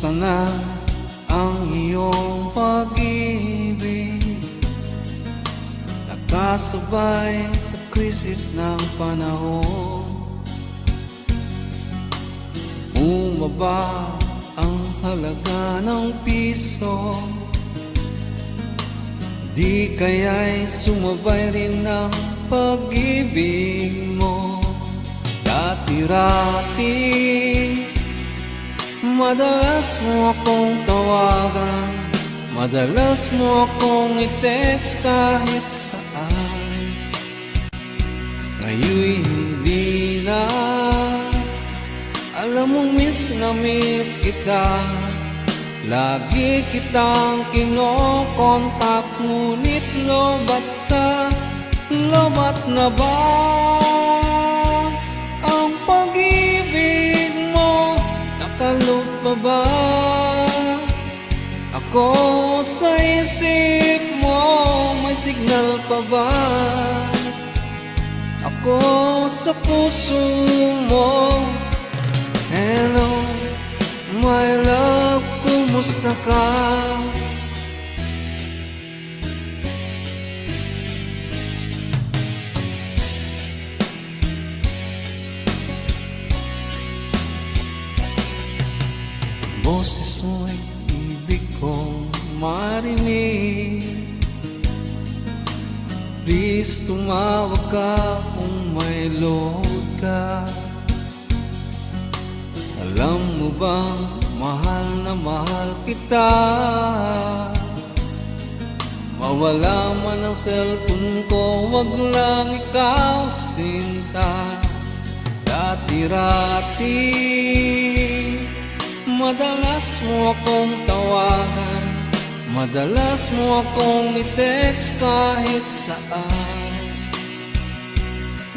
Kumusta na ang iyong pag-ibig? Nagkasabay sa krisis ng panahon. Bumaba ang halaga ng piso. Di kaya'y sumabay rin ng pag-ibig mo. Dati-rati madalas mo akong tawagan, madalas mo akong i-text kahit saan. Ngayon'y hindi na, alam mong miss na miss kita. Lagi kitang kinokontak, ngunit lobat ka. Lobat na ba ang pag-ibig mo? Nakalog pa ba ako sa isip mo? May signal pa ba ako sa puso mo? Hello, my love, kumusta ka? Boses mo'y ibig kong marinig. Please tumawag ka kung may load ka. Alam mo bang mahal na mahal kita? Mawala man ang cellphone ko, wag lang ikaw sinta. Dati-rati madalas mo akong tawagan, madalas mo akong i-text kahit saan.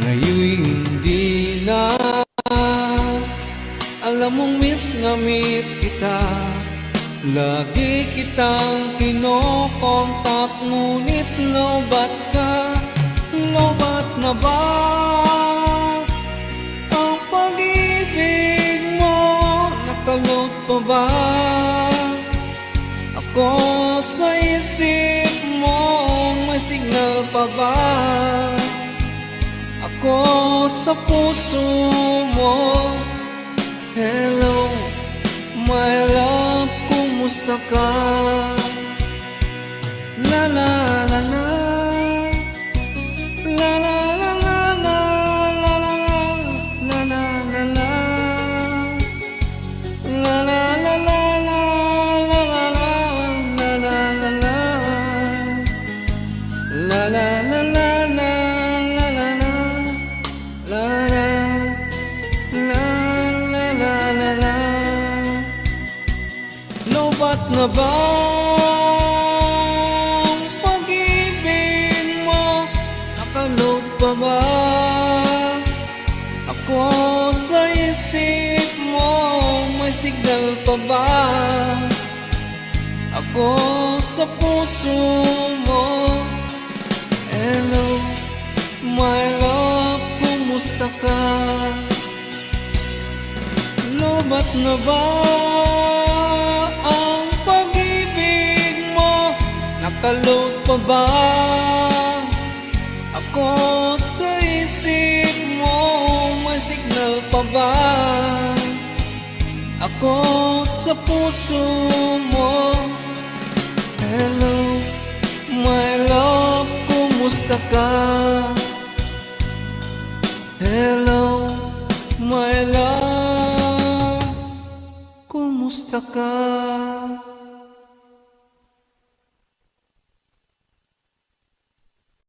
Ngayon'y hindi na, alam mong miss na miss kita. Lagi kitang kinokontak, ngunit lobat ka. Lobat na ba ang pag-ibig mo? Nakalog pa ba ako sa isip mo? May signal pa ba ako sa puso mo? Hello, my love, kumusta ka? La la la la, la la la la la, la la la la la la, la la la la la, la la la la la la, la la la la. Lobat na ba ang pag-ibig mo? Nakalog pa ba ako sa isip mo? May signal pa ba ako sa puso mo? Hello, my love, kumusta ka? Lobat na ba ang pag-ibig mo? Nakalog pa ba ako sa isip mo? May signal pa ba ako sa puso mo? Hello, my love, kumusta ka? Hello, my love, kumusta ka?